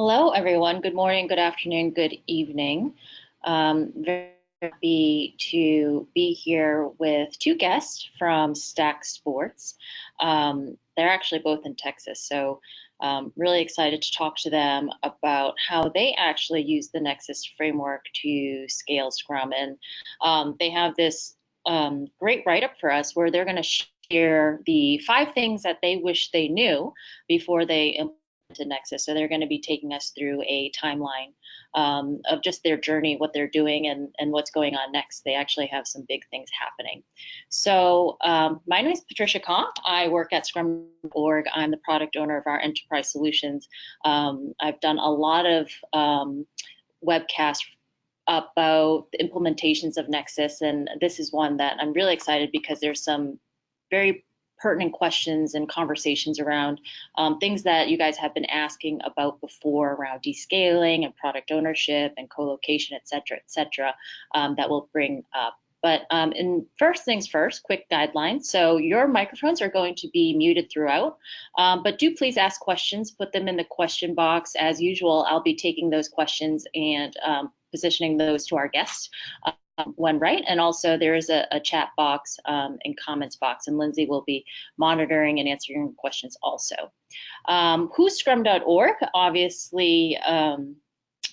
Hello, everyone. Good morning, good afternoon, good evening. Very happy to be here with two guests from Stax Sports. They're actually both in Texas, so really excited to talk to them about how they actually use the Nexus framework to scale Scrum. And they have this great write-up for us where they're going to share the 5 things that they wish they knew before they to Nexus. So they're going to be taking us through a timeline of just their journey, what they're doing, and what's going on next. They actually have some big things happening. So my name is Patricia Kong. I work at Scrum.org. I'm the product owner of our enterprise solutions. I've done a lot of webcasts about the implementations of Nexus, and this is one that I'm really excited because there's some very pertinent questions and conversations around things that you guys have been asking about before around descaling and product ownership and co-location, et cetera, that we'll bring up. But in first things first, quick guidelines. So your microphones are going to be muted throughout, but do please ask questions, put them in the question box. As usual, I'll be taking those questions and positioning those to our guests. When right, and also there is a chat box and comments box, and Lindsay will be monitoring and answering questions also. Who's Scrum.org? Obviously,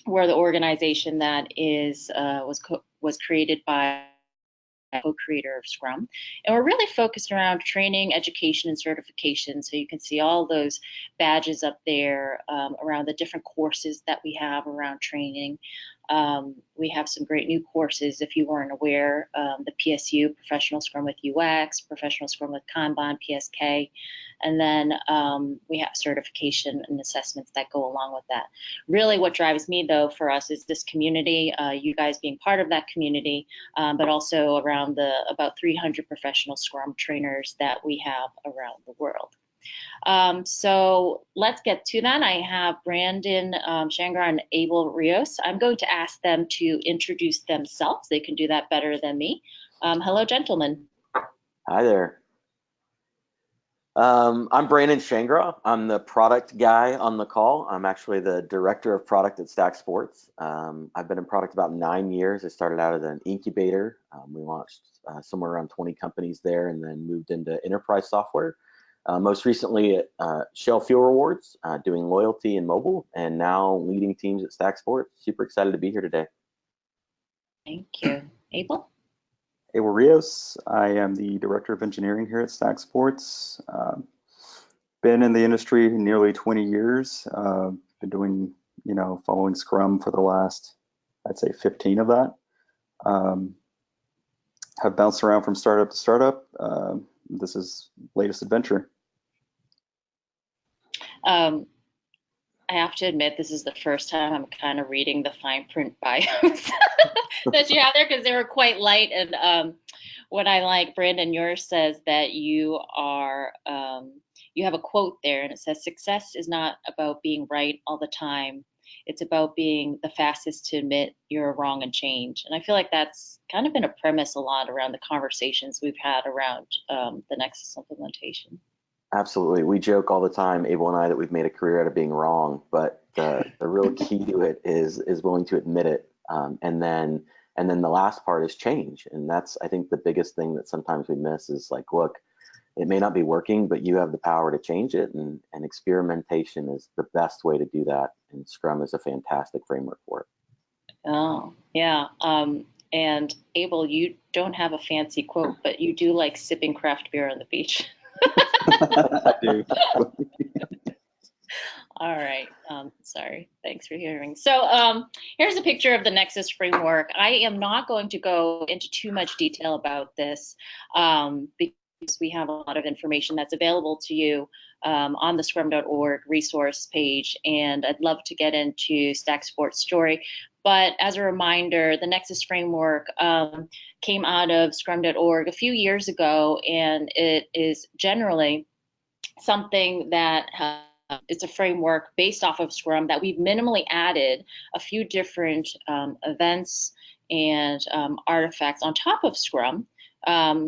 we're the organization that was created by co-creator of Scrum, and we're really focused around training, education, and certification. So you can see all those badges up there around the different courses that we have around training. We have some great new courses, if you weren't aware, the PSU, Professional Scrum with UX, Professional Scrum with Kanban, PSK, and then we have certification and assessments that go along with that. Really what drives me, though, for us is this community, you guys being part of that community, but also around the about 300 professional Scrum trainers that we have around the world. So let's get to that. I have Brandon Shangraw and Abel Rios. I'm going to ask them to introduce themselves. They can do that better than me. Hello, gentlemen. Hi there. I'm Brandon Shangraw. I'm the product guy on the call. I'm actually the director of product at Stax Sports. I've been in product about 9 years. I started out as an incubator. We launched somewhere around 20 companies there and then moved into enterprise software. Most recently at Shell Fuel Rewards, doing loyalty and mobile, and now leading teams at Stax Sports. Super excited to be here today. Thank you. Abel? Abel Rios. I am the Director of Engineering here at Stax Sports. Been in the industry nearly 20 years. Been doing, following Scrum for the last, I'd say 15 of that. Have bounced around from startup to startup. This is latest adventure. I have to admit, this is the first time I'm kind of reading the fine print bios that you have there, because they were quite light. And what I like, Brandon, yours says that you are, you have a quote there, and it says, "Success is not about being right all the time. It's about being the fastest to admit you're wrong and change." And I feel like that's kind of been a premise a lot around the conversations we've had around the Nexus implementation. Absolutely. We joke all the time, Abel and I, that we've made a career out of being wrong, but the real key to it is willing to admit it. And then the last part is change. And that's, I think, the biggest thing that sometimes we miss is like, look, it may not be working, but you have the power to change it. And experimentation is the best way to do that. And Scrum is a fantastic framework for it. Oh, yeah. And Abel, you don't have a fancy quote, but you do like sipping craft beer on the beach. I do. All right. Sorry. Thanks for hearing. So here's a picture of the Nexus framework. I am not going to go into too much detail about this because we have a lot of information that's available to you on the Scrum.org resource page, and I'd love to get into Stax Sports' story. But as a reminder, the Nexus framework came out of Scrum.org a few years ago, and it is generally something that it's a framework based off of Scrum that we've minimally added a few different events and artifacts on top of Scrum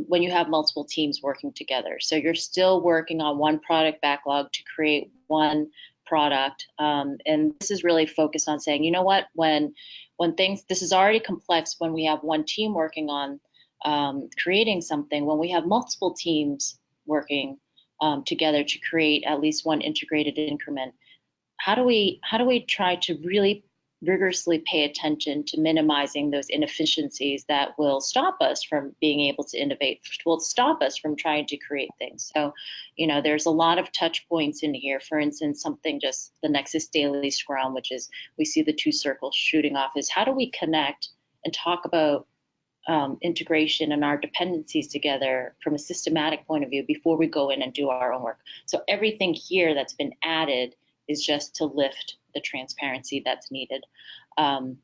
when you have multiple teams working together. So you're still working on one product backlog to create one product, and this is really focused on saying, you know what, when things, this is already complex when we have one team working on creating something. When we have multiple teams working together to create at least one integrated increment, how do we try to really rigorously pay attention to minimizing those inefficiencies that will stop us from being able to innovate, will stop us from trying to create things? So, there's a lot of touch points in here. For instance, something just the Nexus Daily Scrum, which is, we see the two circles shooting off, is how do we connect and talk about integration and our dependencies together from a systematic point of view before we go in and do our own work. So everything here that's been added is just to lift the transparency that's needed. And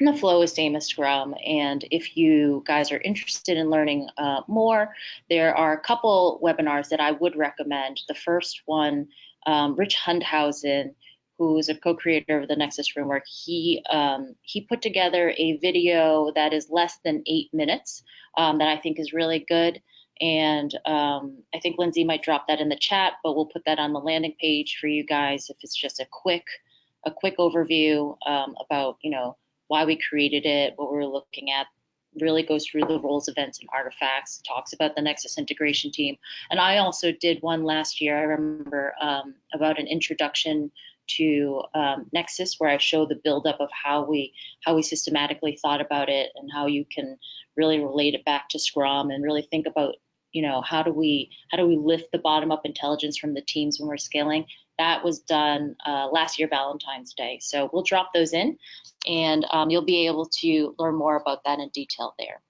the flow is same as Scrum. And if you guys are interested in learning more, there are a couple webinars that I would recommend. The first one, Rich Hundhausen, who is a co-creator of the Nexus framework, he put together a video that is less than 8 minutes that I think is really good. And I think Lindsay might drop that in the chat, but we'll put that on the landing page for you guys if it's just a quick overview about why we created it, what we're looking at. Really goes through the roles, events, and artifacts, talks about the Nexus integration team. And I also did one last year, I remember, about an introduction to Nexus, where I show the buildup of how we systematically thought about it and how you can really relate it back to Scrum and really think about, how do we lift the bottom up intelligence from the teams when we're scaling. That was done last year, Valentine's Day. So we'll drop those in, and you'll be able to learn more about that in detail there.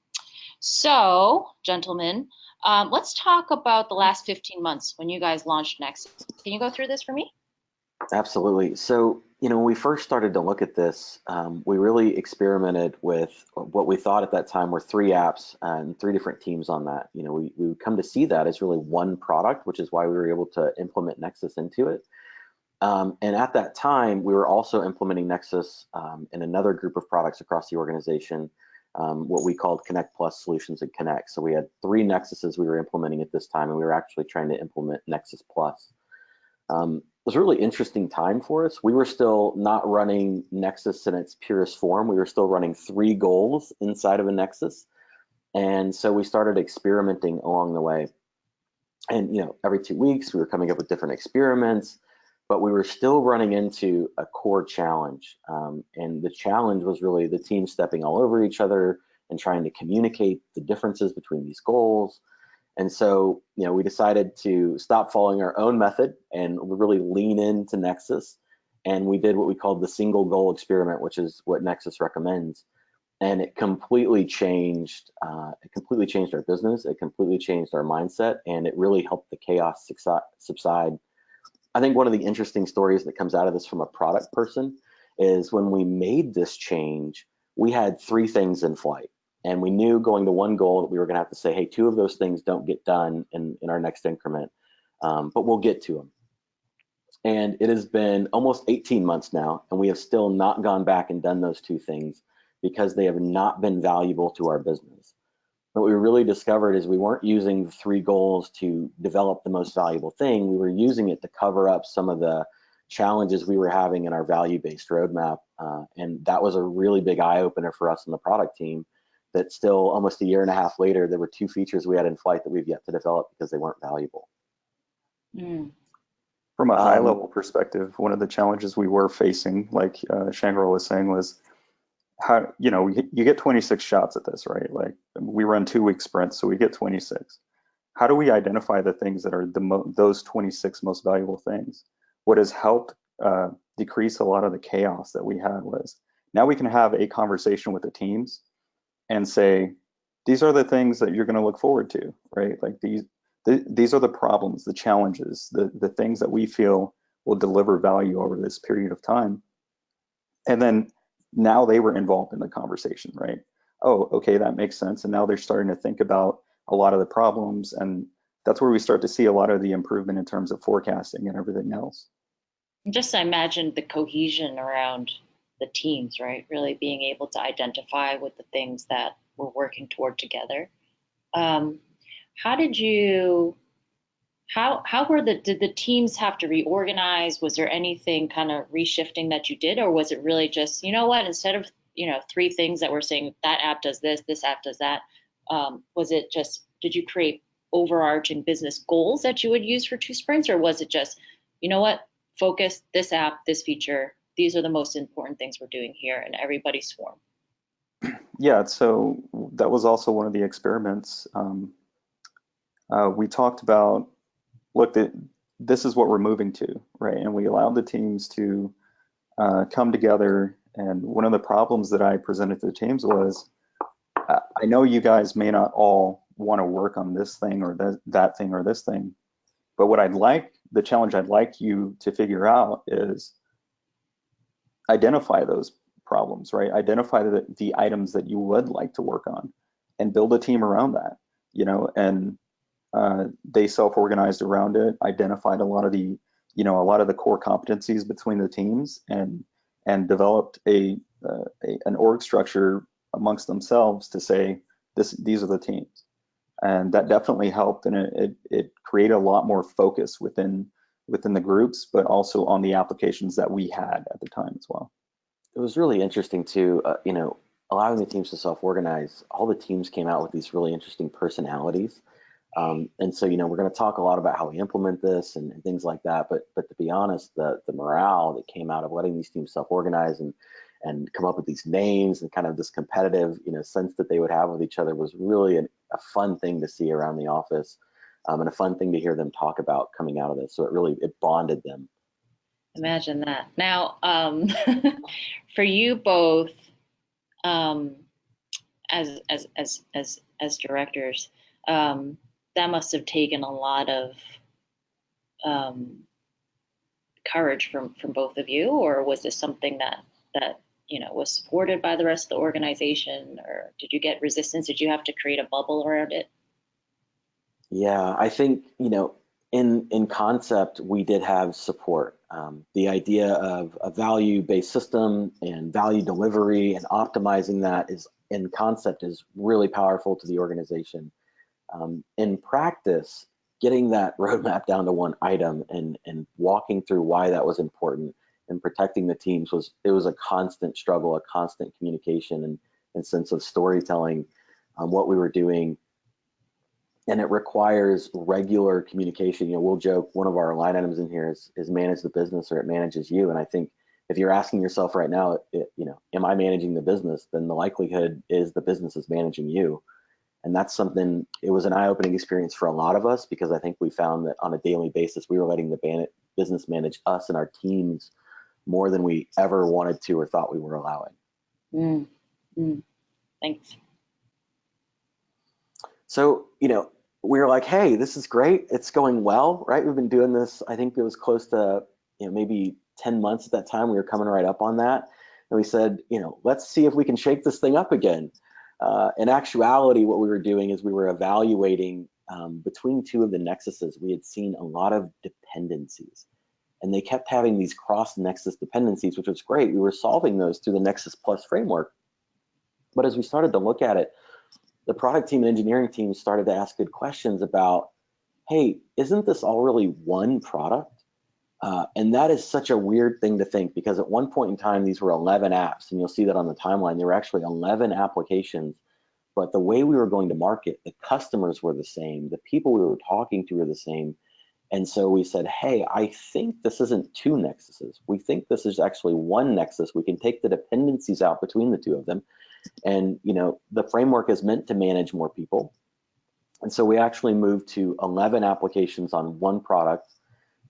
So, gentlemen, let's talk about the last 15 months when you guys launched Nexus. Can you go through this for me? Absolutely. So, when we first started to look at this, we really experimented with what we thought at that time were 3 apps and 3 different teams on that. We would come to see that as really one product, which is why we were able to implement Nexus into it. And at that time, we were also implementing Nexus in another group of products across the organization, what we called Connect Plus Solutions and Connect. So we had 3 Nexuses we were implementing at this time, and we were actually trying to implement Nexus Plus. It was a really interesting time for us. We were still not running Nexus in its purest form. We were still running 3 goals inside of a Nexus. And so we started experimenting along the way. And every 2 weeks we were coming up with different experiments, but we were still running into a core challenge. And the challenge was really the team stepping all over each other and trying to communicate the differences between these goals. And so, we decided to stop following our own method and really lean into Nexus. And we did what we called the single goal experiment, which is what Nexus recommends. And it completely changed. It completely changed our business. It completely changed our mindset, and it really helped the chaos subside. I think one of the interesting stories that comes out of this from a product person is when we made this change, we had 3 things in flight. And we knew going to one goal that we were going to have to say, hey, 2 of those things don't get done in our next increment, but we'll get to them. And it has been almost 18 months now, and we have still not gone back and done those 2 things because they have not been valuable to our business. What we really discovered is we weren't using the 3 goals to develop the most valuable thing. We were using it to cover up some of the challenges we were having in our value-based roadmap. And that was a really big eye-opener for us in the product team. That still, almost a year and a half later, there were 2 features we had in flight that we've yet to develop because they weren't valuable. From a high level perspective, one of the challenges we were facing, like Shangraw was saying, was how, you get 26 shots at this, right? Like, we run 2-week sprints, so we get 26. How do we identify the things that are those 26 most valuable things? What has helped decrease a lot of the chaos that we had was, now we can have a conversation with the teams and say, these are the things that you're going to look forward to, right? Like these are the problems, the challenges, the things that we feel will deliver value over this period of time. And then now they were involved in the conversation, right? Oh, okay, that makes sense. And now they're starting to think about a lot of the problems, and that's where we start to see a lot of the improvement in terms of forecasting and everything else. Just imagine the cohesion around the teams, right? Really being able to identify with the things that we're working toward together. How did you did the teams have to reorganize? Was there anything kind of reshifting that you did, or was it really just, you know what, instead of, three things that we're saying that app does this app does that, was it just, did you create overarching business goals that you would use for 2 sprints, or was it just, you know what, focus this app, this feature, these are the most important things we're doing here, and everybody swarm? Yeah, so that was also one of the experiments. We talked about, look, this is what we're moving to, right? And we allowed the teams to come together. And one of the problems that I presented to the teams was, I know you guys may not all want to work on this thing or that thing or this thing, but what the challenge I'd like you to figure out is identify those problems, right? Identify the items that you would like to work on and build a team around that, and they self-organized around it, identified a lot of the core competencies between the teams, and developed an org structure amongst themselves to say, these are the teams. And that definitely helped, and it created a lot more focus within the groups, but also on the applications that we had at the time as well. It was really interesting too, allowing the teams to self-organize. All the teams came out with these really interesting personalities. And so, we're going to talk a lot about how we implement this and things like that. But to be honest, the morale that came out of letting these teams self-organize and come up with these names and kind of this competitive, sense that they would have with each other was really a fun thing to see around the office, and a fun thing to hear them talk about coming out of this. So it bonded them. Imagine that. Now, for you both, as directors, that must have taken a lot of courage from both of you, or was this something that was supported by the rest of the organization, or did you get resistance? Did you have to create a bubble around it? Yeah, I think in concept we did have support. The idea of a value-based system and value delivery and optimizing that in concept is really powerful to the organization. In practice, getting that roadmap down to one item and walking through why that was important and protecting the teams was a constant struggle, a constant communication and sense of storytelling on what we were doing. And it requires regular communication. We'll joke, one of our line items in here is manage the business, or it manages you. And I think if you're asking yourself right now, am I managing the business? Then the likelihood is the business is managing you. And that's something, it was an eye-opening experience for a lot of us, because I think we found that on a daily basis, we were letting the business manage us and our teams more than we ever wanted to or thought we were allowing. Thanks. So, we were like, hey, this is great. It's going well, right? We've been doing this, I think it was close to, maybe 10 months at that time. We were coming right up on that. And we said, let's see if we can shake this thing up again. In actuality, what we were doing is we were evaluating between two of the nexuses. We had seen a lot of dependencies, and they kept having these cross-nexus dependencies, which was great. We were solving those through the Nexus Plus framework. But as we started to look at it, the product team and engineering team started to ask good questions about, hey, isn't this all really one product? And that is such a weird thing to think, because at one point in time, these were 11 apps, and you'll see that on the timeline. There were actually 11 applications, but the way we were going to market, the customers were the same, the people we were talking to were the same. And so we said, hey, I think this isn't two nexuses. We think this is actually one nexus. We can take the dependencies out between the two of them. And the framework is meant to manage more people. And so we actually moved to 11 applications on one product.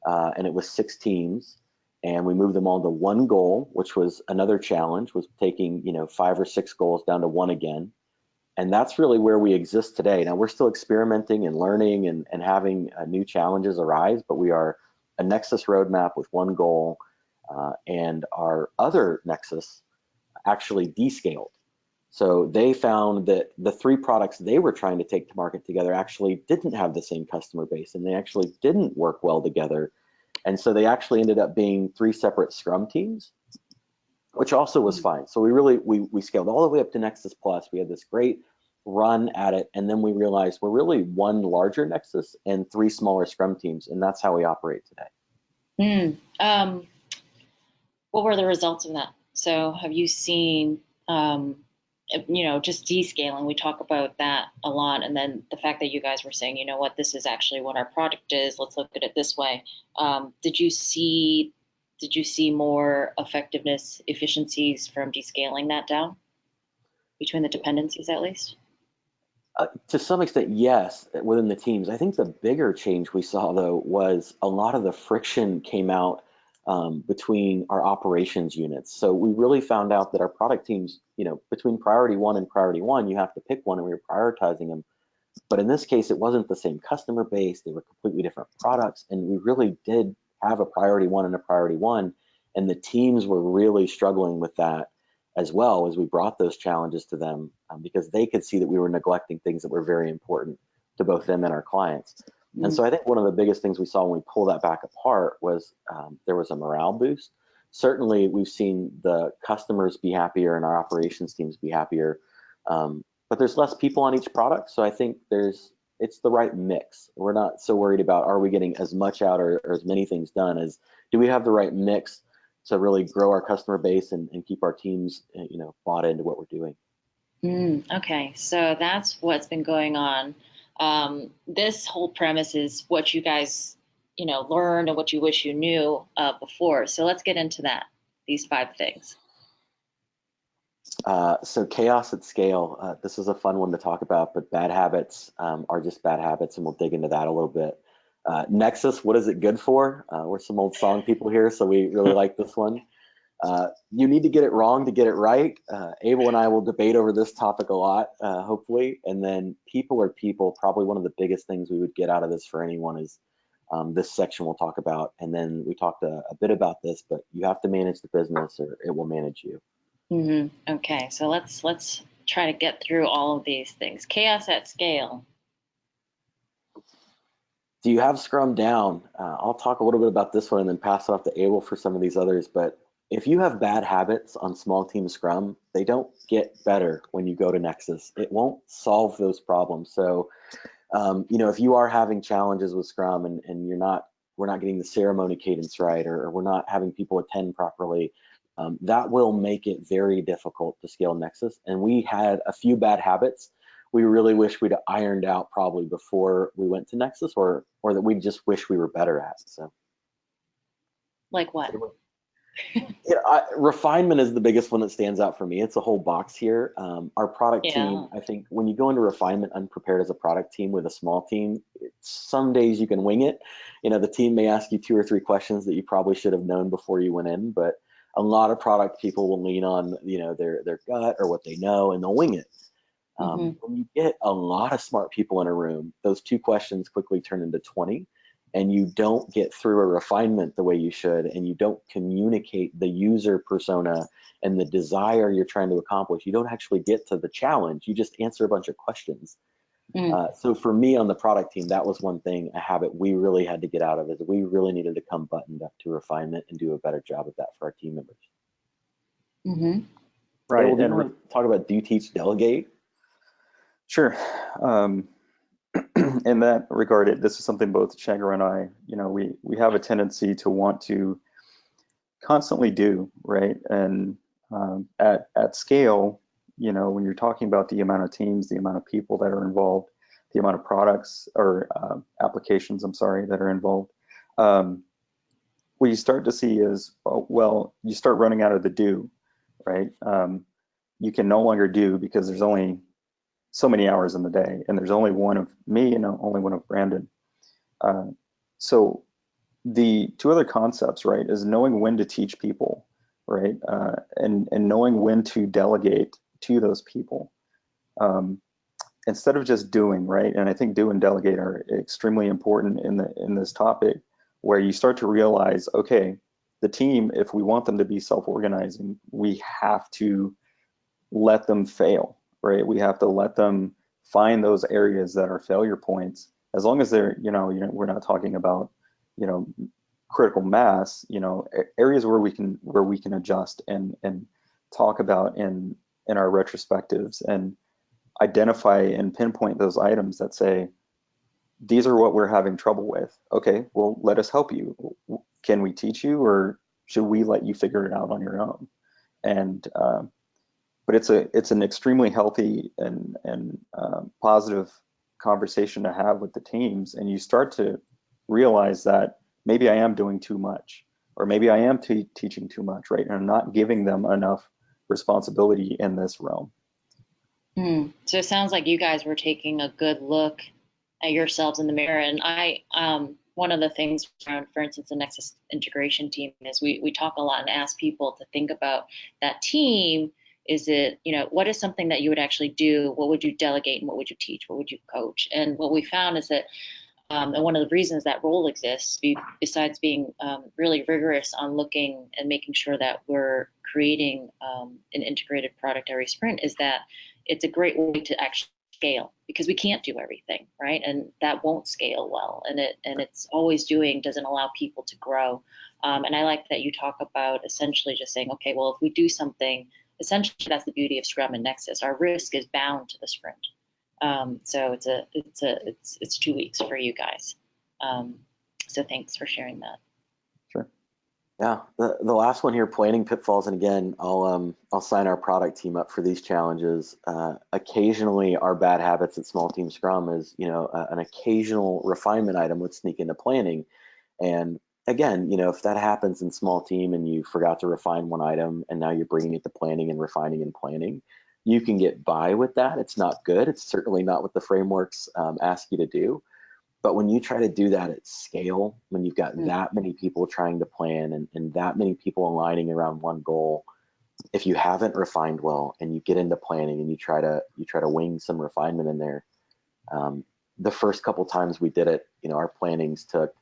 And it was 6 teams, and we moved them all to one goal, which was another challenge, was taking 5 or 6 goals down to one again. And that's really where we exist today. Now we're still experimenting and learning and having new challenges arise, but we are a Nexus roadmap with one goal, and our other Nexus actually descaled. So they found that the 3 products they were trying to take to market together actually didn't have the same customer base, and they actually didn't work well together. And so they actually ended up being 3 separate Scrum teams, which also was fine. So we scaled all the way up to Nexus Plus. We had this great run at it, and then we realized we're really one larger Nexus and 3 smaller Scrum teams, and that's how we operate today. What were the results of that? So have you seen, just descaling? We talk about that a lot, and then the fact that you guys were saying, you know what, this is actually what our product is. Let's look at it this way. Did you see more effectiveness, efficiencies from descaling that down between the dependencies, at least? To some extent, yes, within the teams. I think the bigger change we saw, though, was a lot of the friction came out between our operations units. So we really found out that our product teams, between priority 1 and priority 1, you have to pick one, and we were prioritizing them. But in this case, it wasn't the same customer base. They were completely different products, and we really did have a priority 1 and a priority 1, and the teams were really struggling with that as well as we brought those challenges to them, because they could see that we were neglecting things that were very important to both them and our clients. Mm-hmm. And so I think one of the biggest things we saw when we pulled that back apart was there was a morale boost. Certainly, we've seen the customers be happier and our operations teams be happier, but there's less people on each product. So I think it's the right mix. We're not so worried about, are we getting as much out or as many things done, as do we have the right mix to really grow our customer base and keep our teams, bought into what we're doing. Okay, so that's what's been going on. This whole premise is what you guys, learned and what you wish you knew before. So let's get into that, these 5 things. So chaos at scale. This is a fun one to talk about, but bad habits are just bad habits, and we'll dig into that a little bit. Nexus, what is it good for? We're some old song people here, so we really like this one. You need to get it wrong to get it right. Abel and I will debate over this topic a lot, hopefully. And then people are people. Probably one of the biggest things we would get out of this for anyone is this section we'll talk about. And then we talked a bit about this, but you have to manage the business or it will manage you. Mm-hmm. Okay, so let's try to get through all of these things. Chaos at scale. Do you have Scrum down? I'll talk a little bit about this one and then pass it off to Abel for some of these others. But if you have bad habits on small team Scrum, they don't get better when you go to Nexus. It won't solve those problems. So, if you are having challenges with Scrum and we're not getting the ceremony cadence right, or we're not having people attend properly, that will make it very difficult to scale Nexus. And we had a few bad habits we really wish we'd ironed out probably before we went to Nexus, or that we just wish we were better at. So, like what? Refinement is the biggest one that stands out for me. It's a whole box here. Our product team, I think when you go into refinement unprepared as a product team with a small team, some days you can wing it. The team may ask you 2 or 3 questions that you probably should have known before you went in, but a lot of product people will lean on their gut or what they know, and they'll wing it. When you get a lot of smart people in a room, those 2 questions quickly turn into 20, and you don't get through a refinement the way you should, and you don't communicate the user persona and the desire you're trying to accomplish. You don't actually get to the challenge. You just answer a bunch of questions. So for me on the product team, that was one thing, a habit we really had to get out of, is we really needed to come buttoned up to refinement and do a better job of that for our team members. Right. Well, do you want to talk about do teach delegate? Sure. In that regard, this is something both Shangraw and I, we have a tendency to want to constantly do, right? And at scale, when you're talking about the amount of teams, the amount of people that are involved, the amount of products or applications, that are involved, what you start to see is, you start running out of the do, right? You can no longer do because there's only so many hours in the day, and there's only one of me and only one of Brandon. So the 2 other concepts, right, is knowing when to teach people, right, and knowing when to delegate to those people, instead of just doing, right. And I think do and delegate are extremely important in this topic, where you start to realize, okay, the team, if we want them to be self-organizing, we have to let them fail. Right, we have to let them find those areas that are failure points. As long as they're, we're not talking about, critical mass. Areas where we can adjust and talk about in our retrospectives, and identify and pinpoint those items that say, these are what we're having trouble with. Okay, well, let us help you. Can we teach you, or should we let you figure it out on your own? And but it's an extremely healthy and positive conversation to have with the teams, and you start to realize that maybe I am doing too much, or maybe I am teaching too much, right? And I'm not giving them enough responsibility in this realm. So it sounds like you guys were taking a good look at yourselves in the mirror. And one of the things around, for instance, the Nexus integration team is we talk a lot and ask people to think about that team. Is it, what is something that you would actually do? What would you delegate and what would you teach? What would you coach? And what we found is that, and one of the reasons that role exists, besides being really rigorous on looking and making sure that we're creating an integrated product every sprint, is that it's a great way to actually scale, because we can't do everything, right? And that won't scale well. And it's always doesn't allow people to grow. And I like that you talk about essentially just saying, okay, well, if we do something, essentially that's the beauty of Scrum and Nexus. Our risk is bound to the sprint. So it's 2 weeks for you guys. So thanks for sharing that. Sure. Yeah, the last one here, planning pitfalls, and again, I'll sign our product team up for these challenges. Occasionally, our bad habits at small team Scrum is, an occasional refinement item would sneak into planning, and again, if that happens in small team and you forgot to refine one item and now you're bringing it to planning and refining and planning, you can get by with that. It's not good. It's certainly not what the frameworks ask you to do. But when you try to do that at scale, when you've got that many people trying to plan and that many people aligning around one goal, if you haven't refined well and you get into planning and you try to wing some refinement in there, the first couple times we did it, our plannings took,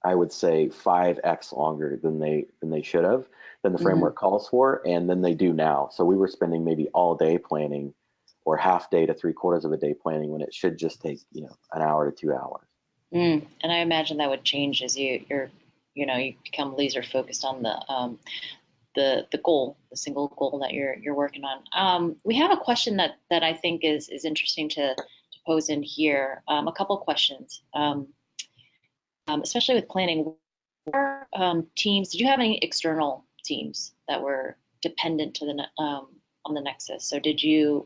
I would say, 5x longer than they should have, than the framework calls for, and than they do now. So we were spending maybe all day planning, or half day to 3/4 of a day planning, when it should just take an hour to 2 hours. And I imagine that would change as you become laser focused on the goal, the single goal that you're working on. We have a question that I think is interesting to pose in here. A couple questions, especially with planning. Teams, did you have any external teams that were dependent to the on the Nexus? So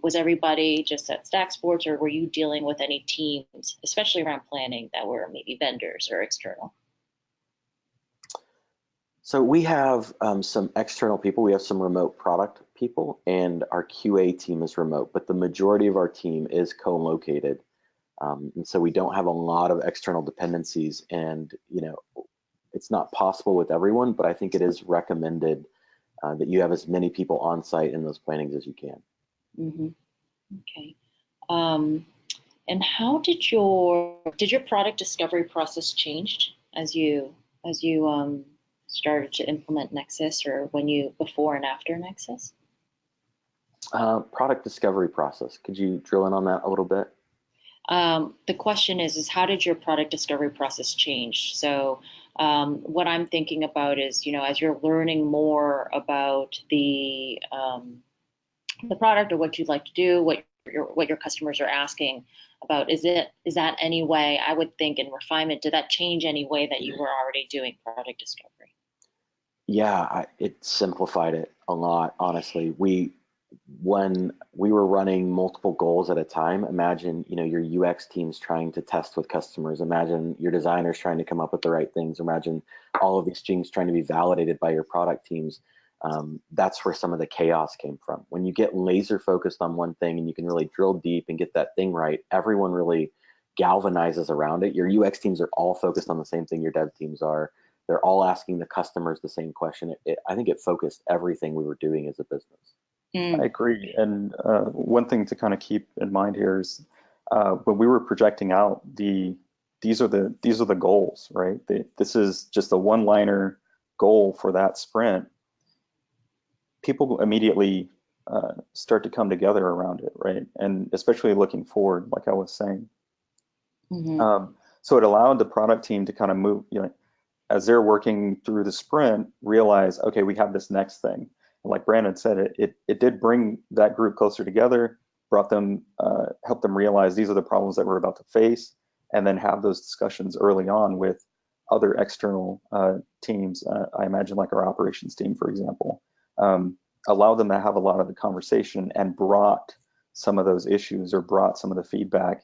was everybody just at Stax Sports, or were you dealing with any teams, especially around planning, that were maybe vendors or external? So we have some external people. We have some remote product people, and our QA team is remote, but the majority of our team is co-located. And so we don't have a lot of external dependencies, and it's not possible with everyone, but I think it is recommended that you have as many people on site in those plannings as you can. Okay. And how did your product discovery process change as you started to implement Nexus, or before and after Nexus? Product discovery process. Could you drill in on that a little bit? The question is how did your product discovery process change? So what I'm thinking about is, as you're learning more about the product, or what you'd like to do, what your customers are asking about, is that any way, I would think, in refinement, did that change any way that you were already doing product discovery? Yeah, it simplified it a lot, honestly. When we were running multiple goals at a time, imagine, your UX teams trying to test with customers. Imagine your designers trying to come up with the right things. Imagine all of these things trying to be validated by your product teams. That's where some of the chaos came from. When you get laser focused on one thing and you can really drill deep and get that thing right, everyone really galvanizes around it. Your UX teams are all focused on the same thing your dev teams are. They're all asking the customers the same question. I think it focused everything we were doing as a business. I agree. And one thing to kind of keep in mind here is when we were projecting out these are the goals, right? This is just a one-liner goal for that sprint. People immediately start to come together around it, right? And especially looking forward, like I was saying. So it allowed the product team to kind of move, as they're working through the sprint, realize, okay, we have this next thing. And like Brandon said, it did bring that group closer together. brought them, helped them realize these are the problems that we're about to face, and then have those discussions early on with other external teams. I imagine like our operations team, for example, allow them to have a lot of the conversation and brought some of those issues or brought some of the feedback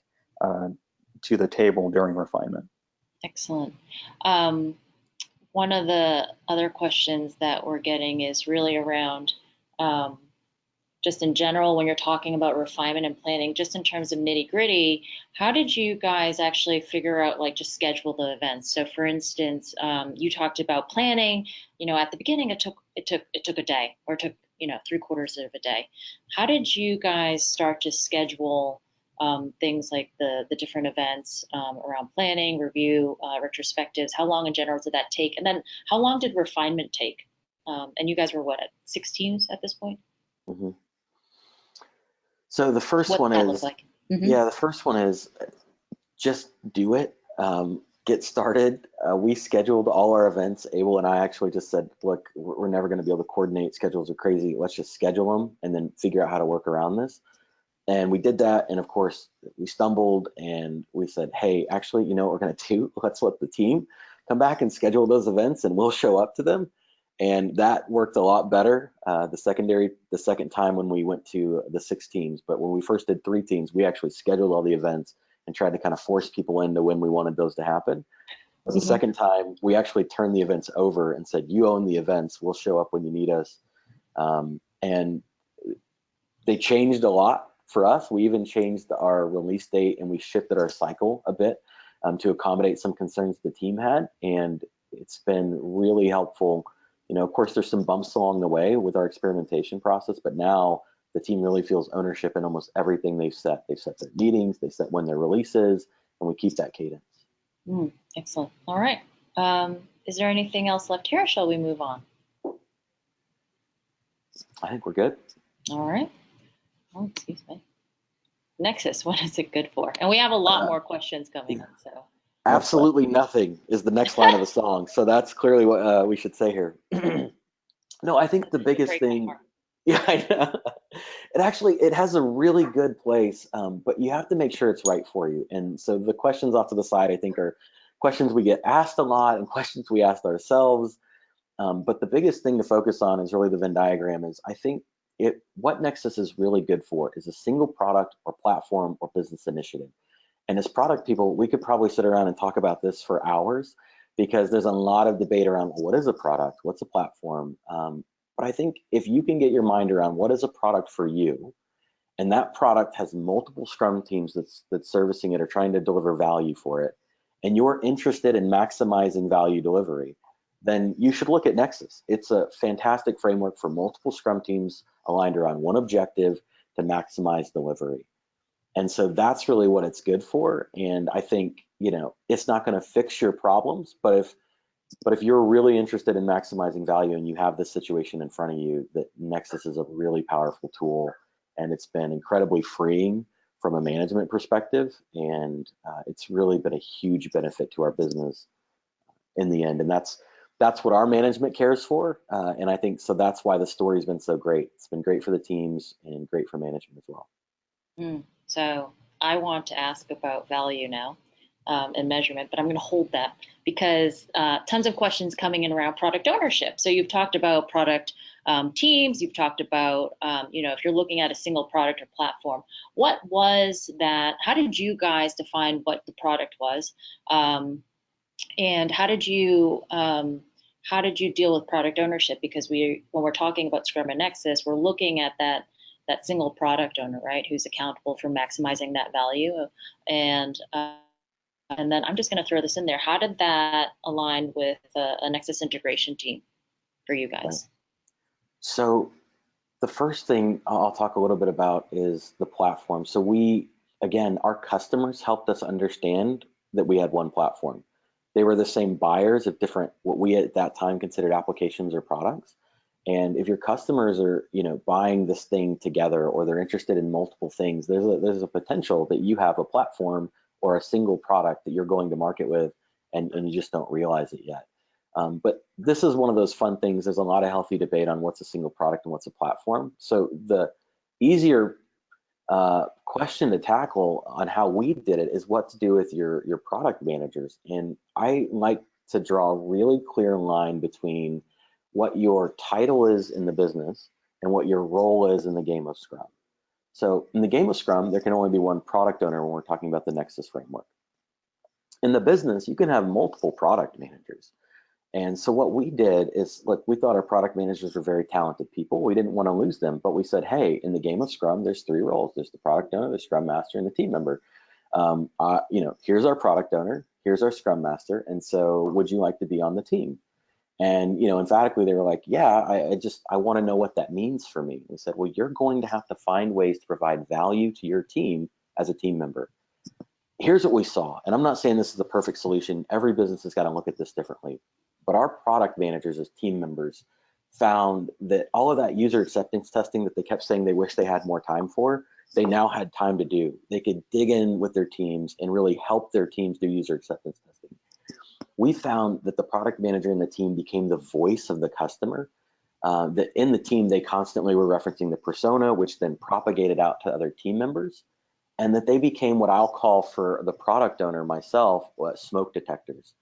to the table during refinement. Excellent. One of the other questions that we're getting is really around just in general, when you're talking about refinement and planning, just in terms of nitty gritty, how did you guys actually figure out, like, just schedule the events? So for instance, you talked about planning, at the beginning, it took a day, or it took, 3/4 of a day. How did you guys start to schedule things like the different events around planning, review, retrospectives? How long in general did that take? And then how long did refinement take? And you guys were what, at 6 teams at this point? Mm-hmm. So the first What one that is, look like? Mm-hmm. yeah, the first one is just do it. Get started. We scheduled all our events. Abel and I actually just said, look, we're never going to be able to coordinate. Schedules are crazy. Let's just schedule them and then figure out how to work around this. And we did that. And of course, we stumbled and we said, hey, actually, what we're going to do? Let's let the team come back and schedule those events and we'll show up to them. And that worked a lot better the second time when we went to the 6 teams. But when we first did 3 teams, we actually scheduled all the events and tried to kind of force people into when we wanted those to happen. The second time, we actually turned the events over and said, you own the events, we'll show up when you need us. And they changed a lot for us. We even changed our release date and we shifted our cycle a bit to accommodate some concerns the team had. And it's been really helpful. Of course, there's some bumps along the way with our experimentation process, but now the team really feels ownership in almost everything they've set. They've set their meetings, they set when their release is, and we keep that cadence. Excellent. All right. Is there anything else left here, or shall we move on? I think we're good. All right. Oh, excuse me. Nexus, what is it good for? And we have a lot more questions coming in. So absolutely nothing is the next line of the song. So that's clearly what we should say here. No, I think the biggest thing, yeah, I know. It has a really good place, but you have to make sure it's right for you. And so the questions off to the side, I think, are questions we get asked a lot and questions we asked ourselves. But the biggest thing to focus on is really the Venn diagram. Is I think what Nexus is really good for is a single product or platform or business initiative. And as product people, we could probably sit around and talk about this for hours because there's a lot of debate around what is a product, what's a platform. But I think if you can get your mind around what is a product for you, and that product has multiple Scrum teams that's servicing it or trying to deliver value for it, and you're interested in maximizing value delivery, then you should look at Nexus. It's a fantastic framework for multiple Scrum teams aligned around one objective to maximize delivery. And so that's really what it's good for. And I think, it's not going to fix your problems, but if you're really interested in maximizing value and you have this situation in front of you, that Nexus is a really powerful tool, and it's been incredibly freeing from a management perspective. And it's really been a huge benefit to our business in the end. And that's what our management cares for. And I think, so that's why the story's been so great. It's been great for the teams and great for management as well. So I want to ask about value now and measurement, but I'm going to hold that because tons of questions coming in around product ownership. So you've talked about product teams, you've talked about, if you're looking at a single product or platform, what was that? How did you guys define what the product was? And how did you deal with product ownership? Because when we're talking about Scrum and Nexus, we're looking at that single product owner, right, who's accountable for maximizing that value. And then I'm just going to throw this in there. How did that align with a Nexus integration team for you guys? Right. So the first thing I'll talk a little bit about is the platform. So our customers helped us understand that we had one platform. They were the same buyers of different, what we at that time considered applications or products. And if your customers are, buying this thing together, or they're interested in multiple things, there's a potential that you have a platform or a single product that you're going to market with, and you just don't realize it yet. But this is one of those fun things. There's a lot of healthy debate on what's a single product and what's a platform. So the easier question to tackle on how we did it is what to do with your product managers. And I like to draw a really clear line between what your title is in the business and what your role is in the game of Scrum. So in the game of Scrum, there can only be one product owner when we're talking about the Nexus framework. In the business, you can have multiple product managers. And so what we did is, look, we thought our product managers were very talented people. We didn't want to lose them, but we said, hey, in the game of Scrum, there's three roles. There's the product owner, the Scrum Master, and the team member. Here's our product owner, here's our Scrum Master, and so would you like to be on the team? And, emphatically, they were like, yeah, I want to know what that means for me. We said, well, you're going to have to find ways to provide value to your team as a team member. Here's what we saw, and I'm not saying this is the perfect solution. Every business has got to look at this differently. But our product managers as team members found that all of that user acceptance testing that they kept saying they wish they had more time for, they now had time to do. They could dig in with their teams and really help their teams do user acceptance testing. We found that the product manager and the team became the voice of the customer, that in the team, they constantly were referencing the persona, which then propagated out to other team members, and that they became what I'll call, for the product owner, myself, smoke detectors.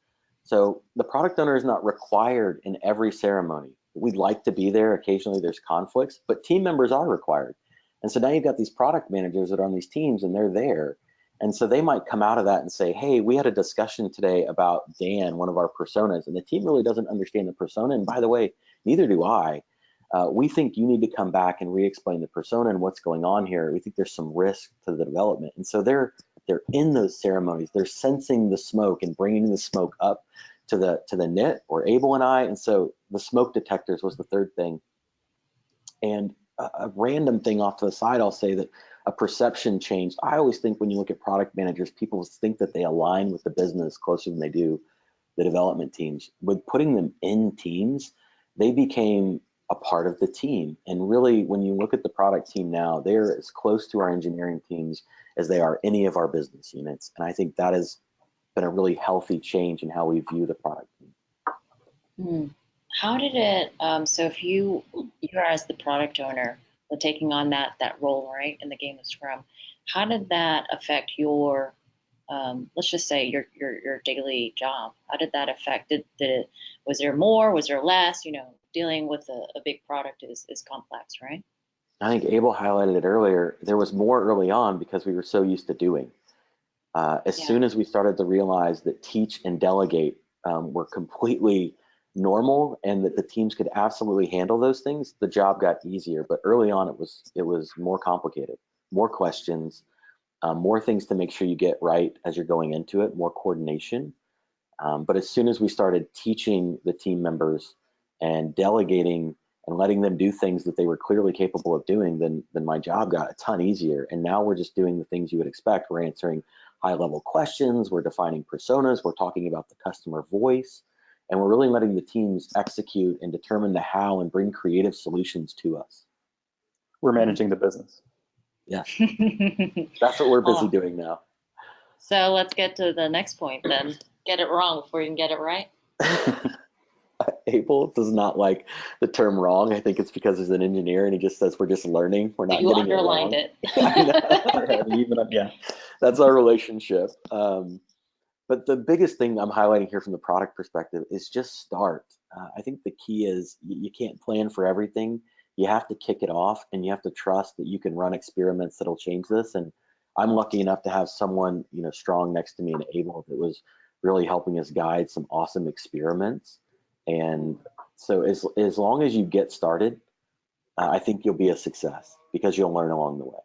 So the product owner is not required in every ceremony. We'd like to be there. Occasionally there's conflicts, but team members are required. And so now you've got these product managers that are on these teams and they're there. And so they might come out of that and say, hey, we had a discussion today about Dan, one of our personas, and the team really doesn't understand the persona. And by the way, neither do I. We think you need to come back and re-explain the persona and what's going on here. We think there's some risk to the development. And so they're in those ceremonies. They're sensing the smoke and bringing the smoke up to the NIT or Abel and I. And so the smoke detectors was the third thing. And a random thing off to the side, I'll say that a perception changed. I always think when you look at product managers, people think that they align with the business closer than they do the development teams. With putting them in teams, they became a part of the team. And really, when you look at the product team now, they're as close to our engineering teams as they are any of our business units. And I think that has been a really healthy change in how we view the product team. How did it, so if you are as the product owner, taking on that role, right, in the game of Scrum, how did that affect your, let's just say your daily job? How did that affect, was there more, was there less? Dealing with a big product is complex, right? I think Abel highlighted it earlier. There was more early on because we were so used to doing. As soon as we started to realize that teach and delegate were completely normal and that the teams could absolutely handle those things, the job got easier. But early on, it was more complicated, more questions, more things to make sure you get right as you're going into it, more coordination. But as soon as we started teaching the team members and delegating and letting them do things that they were clearly capable of doing, then my job got a ton easier. And now we're just doing the things you would expect. We're answering high-level questions, we're defining personas, we're talking about the customer voice, and we're really letting the teams execute and determine the how and bring creative solutions to us. We're managing the business. Yeah, that's what we're busy doing now. So let's get to the next point then. Get it wrong before you can get it right. Abel does not like the term wrong. I think it's because he's an engineer and he just says we're just learning. We're not you getting underlined it wrong. Yeah, that's our relationship. But the biggest thing I'm highlighting here from the product perspective is just start. I think the key is you can't plan for everything. You have to kick it off and you have to trust that you can run experiments that'll change this. And I'm lucky enough to have someone strong next to me and Abel that was really helping us guide some awesome experiments. And so as long as you get started, I think you'll be a success because you'll learn along the way.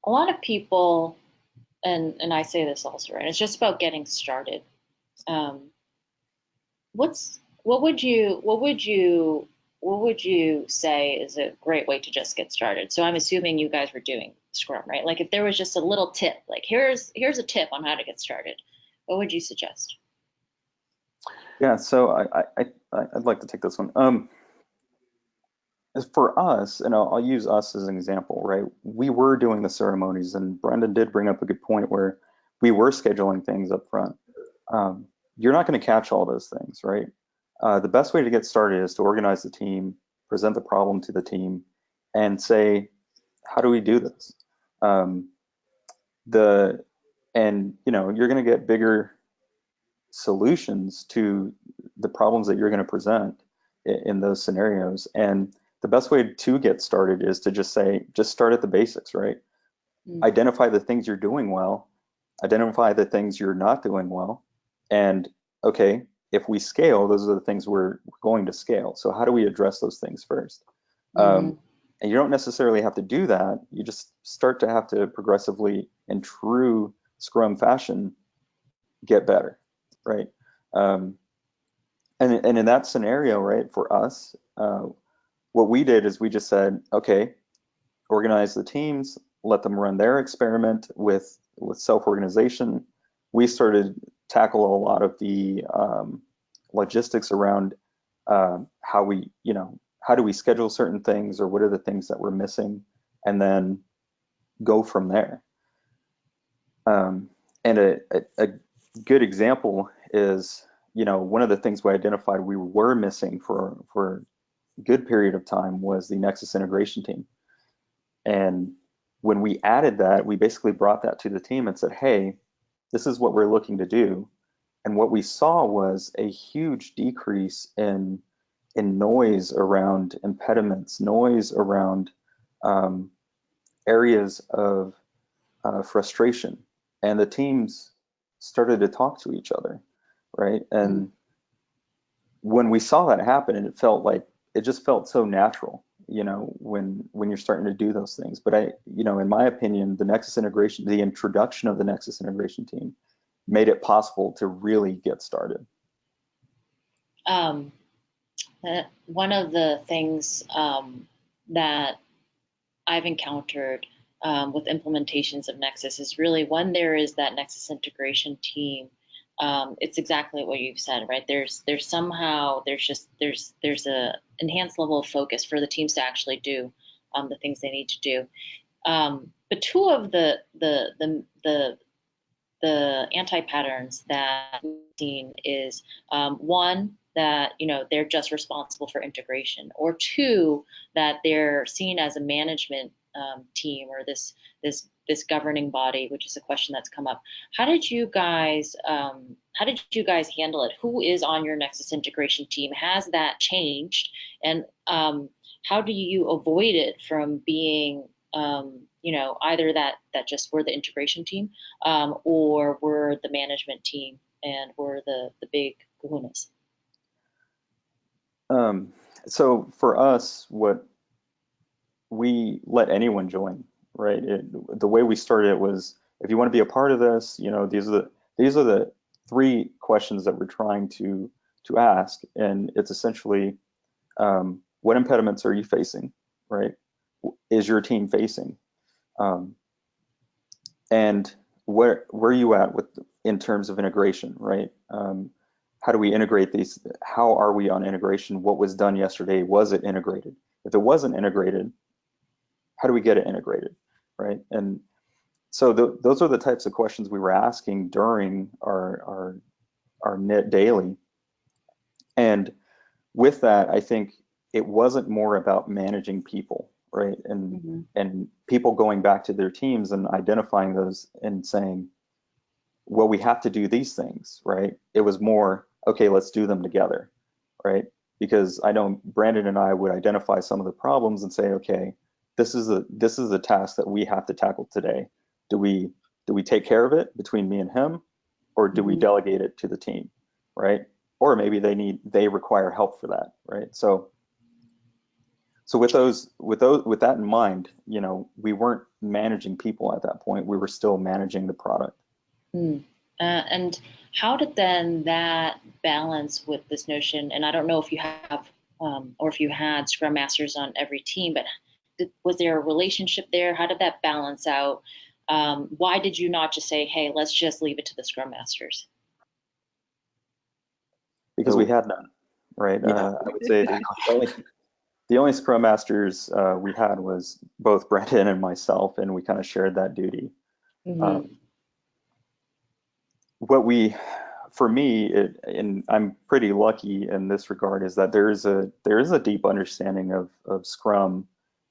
A lot of people, and I say this also, right? It's just about getting started. What would you say is a great way to just get started? So I'm assuming you guys were doing Scrum, right? Like if there was just a little tip, like here's a tip on how to get started, what would you suggest? Yeah, so I'd like to take this one. As for us, and I'll use us as an example, right? We were doing the ceremonies, and Brandon did bring up a good point where we were scheduling things up front. You're not going to catch all those things, right? The best way to get started is to organize the team present the problem to the team, and say, how do we do this? And you're going to get bigger solutions to the problems that you're going to present in those scenarios. And the best way to get started is to just start at the basics, right? Identify the things you're doing well, identify the things you're not doing well, and okay, if we scale, those are the things we're going to scale. So how do we address those things first? And you don't necessarily have to do that. You just start to have to progressively, in true Scrum fashion, get better, right? And in that scenario, right, for us, what we did is we just said, okay, organize the teams, let them run their experiment with self-organization. We started to tackle a lot of the logistics around how do we schedule certain things, or what are the things that we're missing, and then go from there. And a good example is, one of the things we identified we were missing for a good period of time was the Nexus integration team. And when we added that, we basically brought that to the team and said, hey, this is what we're looking to do. And what we saw was a huge decrease in noise around impediments, noise around areas of frustration. And the teams started to talk to each other, right? And when we saw that happen, and it just felt so natural, when you're starting to do those things. But in my opinion, the introduction of the Nexus integration team made it possible to really get started. One of the things that I've encountered with implementations of Nexus is really when there is that Nexus integration team, it's exactly what you've said, right? There's a enhanced level of focus for the teams to actually do the things they need to do. But two of the anti-patterns that we've seen is one, that they're just responsible for integration, or two, that they're seen as a management team, or this governing body, which is a question that's come up. How did you guys handle it? Who is on your Nexus integration team? Has that changed? And how do you avoid it from being either that just we're the integration team, or we're the management team and we're the big kahunas? So for us, we let anyone join, right? The way we started it was, if you want to be a part of this, these are the three questions that we're trying to ask, and it's essentially, what impediments are you facing, right? Is your team facing? And where are you at in terms of integration, right? How do we integrate these? How are we on integration? What was done yesterday? Was it integrated? If it wasn't integrated, how do we get it integrated, right? And so those are the types of questions we were asking during our knit daily. And with that, I think it wasn't more about managing people, right? And people going back to their teams and identifying those and saying, well, we have to do these things, right? It was more, okay, let's do them together, right? Because I know Brandon and I would identify some of the problems and say, okay, this is a task that we have to tackle today. Do we take care of it between me and him, or do we delegate it to the team, right? Or maybe they require help for that, right? So with that in mind, we weren't managing people at that point. We were still managing the product. And how did then that balance with this notion? And I don't know if you have or if you had Scrum Masters on every team, but was there a relationship there? How did that balance out? Why did you not just say, hey, let's just leave it to the Scrum Masters? Because we had none, right? I would say the only Scrum Masters we had was both Brandon and myself, and we kind of shared that duty. for me, and I'm pretty lucky in this regard, is that there is a deep understanding of Scrum,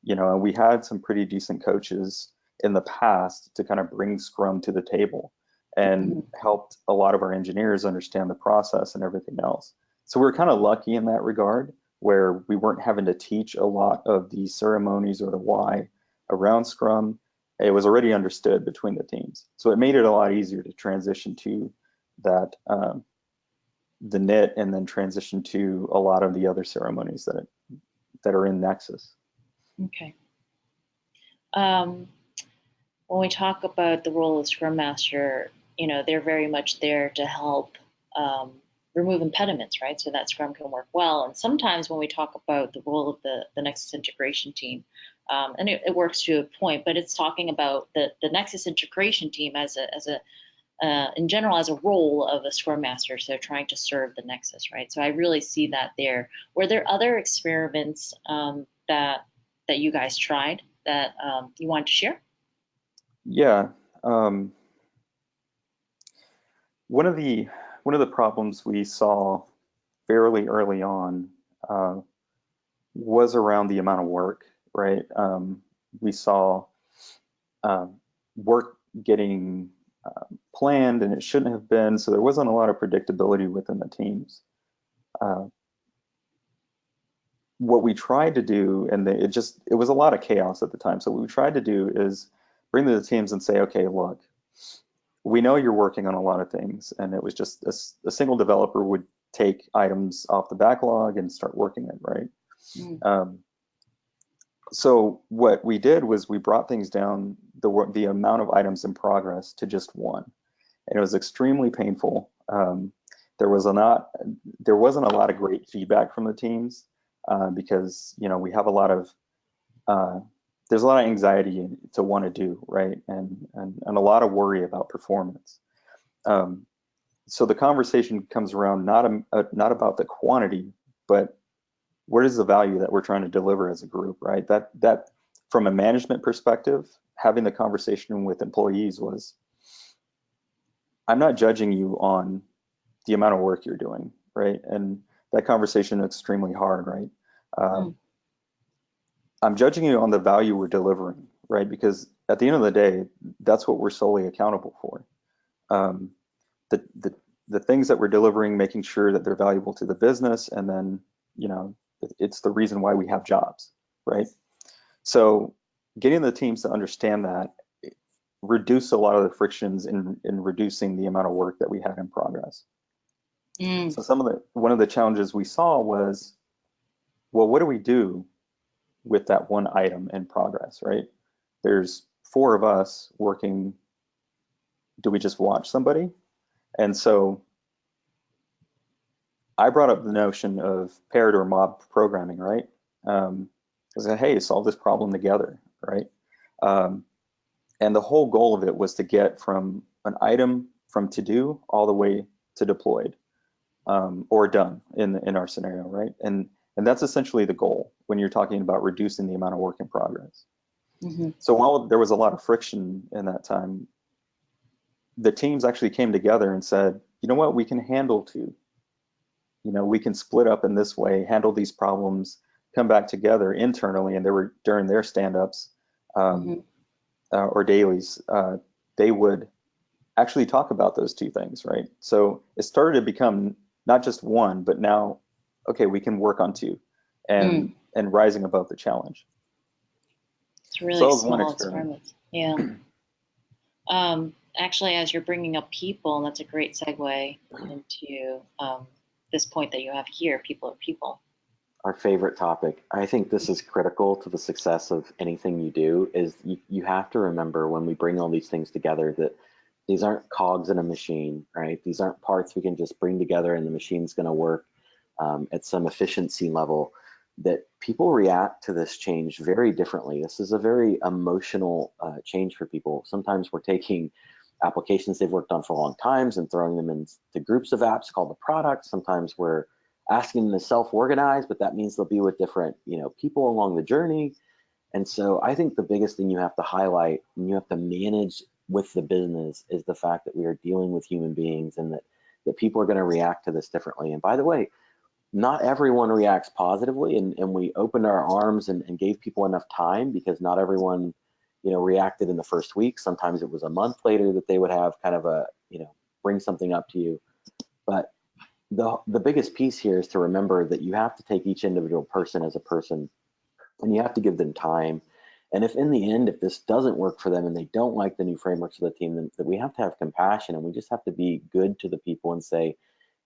and we had some pretty decent coaches in the past to kind of bring Scrum to the table and helped a lot of our engineers understand the process and everything else. So we're kind of lucky in that regard, where we weren't having to teach a lot of the ceremonies or the why around Scrum. It was already understood between the teams. So it made it a lot easier to transition to that, the knit, and then transition to a lot of the other ceremonies that are in Nexus. Okay. When we talk about the role of Scrum Master, they're very much there to help remove impediments, right? So that Scrum can work well. And sometimes when we talk about the role of the Nexus integration team, and it works to a point, but it's talking about the Nexus integration team as a in general as a role of a Scrum Master, so trying to serve the Nexus, right? So I really see that there. Were there other experiments that you guys tried that you want to share? Yeah. One of the problems we saw fairly early on was around the amount of work, right? We saw work getting planned and it shouldn't have been, so there wasn't a lot of predictability within the teams. What we tried to do, and it was a lot of chaos at the time, so what we tried to do is bring the teams and say, okay, look, we know you're working on a lot of things, and it was just a single developer would take items off the backlog and start working it, right? So what we did was we brought things down, the amount of items in progress, to just one, and it was extremely painful. There wasn't a lot of great feedback from the teams because we have there's a lot of anxiety to want to do, right, and a lot of worry about performance. So the conversation comes around not about the quantity, but what is the value that we're trying to deliver as a group, right? That from a management perspective, having the conversation with employees was, I'm not judging you on the amount of work you're doing, right? And that conversation is extremely hard, right? I'm judging you on the value we're delivering, right? Because at the end of the day, that's what we're solely accountable for. The things that we're delivering, making sure that they're valuable to the business, and then it's the reason why we have jobs, right? So getting the teams to understand that reduced a lot of the frictions in reducing the amount of work that we had in progress. So one of the challenges we saw was, well, what do we do with that one item in progress, right? There's 4 of us working. Do we just watch somebody? And so I brought up the notion of paired or mob programming, right? I said, hey, solve this problem together, right? And the whole goal of it was to get from an item from to do all the way to deployed or done in our scenario, right? And that's essentially the goal when you're talking about reducing the amount of work in progress. So while there was a lot of friction in that time, the teams actually came together and said, you know what, we can handle 2. We can split up in this way, handle these problems, come back together internally. And they were during their stand-ups or dailies, they would actually talk about those 2 things, right? So it started to become not just one, but now, okay, we can work on 2 and rising above the challenge. It's really small experiments. Yeah. Actually, as you're bringing up people, and that's a great segue into this point that you have here, people are people. Our favorite topic. I think this is critical to the success of anything you do, is you have to remember when we bring all these things together that these aren't cogs in a machine, right? These aren't parts we can just bring together and the machine's going to work at some efficiency level. That people react to this change very differently. This is a very emotional change for people. Sometimes we're taking applications they've worked on for long times and throwing them into groups of apps called the product. Sometimes we're asking them to self-organize, but that means they'll be with different people along the journey. And so I think the biggest thing you have to highlight and you have to manage with the business is the fact that we are dealing with human beings, and that that people are going to react to this differently. And by the way, not everyone reacts positively, and we opened our arms and gave people enough time, because not everyone, reacted in the first week. Sometimes it was a month later that they would have kind of a, bring something up to you. But the biggest piece here is to remember that you have to take each individual person as a person, and you have to give them time. And if in the end, if this doesn't work for them and they don't like the new frameworks of the team, then we have to have compassion, and we just have to be good to the people and say,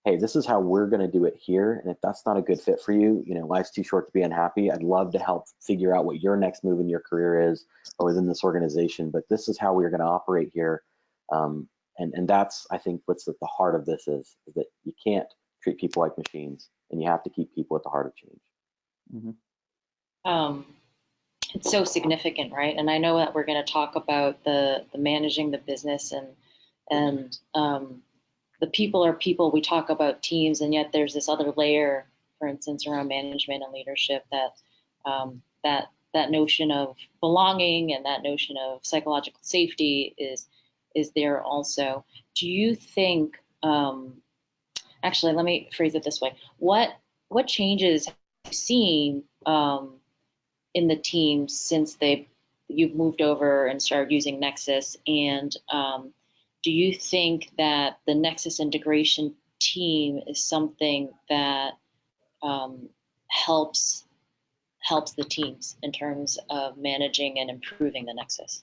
hey, this is how we're going to do it here. And if that's not a good fit for you, life's too short to be unhappy. I'd love to help figure out what your next move in your career is or within this organization, but this is how we're going to operate here. And that's, I think, what's at the heart of this is that you can't treat people like machines, and you have to keep people at the heart of change. Mm-hmm. It's so significant, right? And I know that we're going to talk about the managing the business and the people are people. We talk about teams, and yet there's this other layer, for instance, around management and leadership, that notion of belonging and that notion of psychological safety is there also. Do you think? Actually, let me phrase it this way: what changes have you seen in the team since you've moved over and started using Nexus? And do you think that the Nexus integration team is something that helps the teams in terms of managing and improving the Nexus?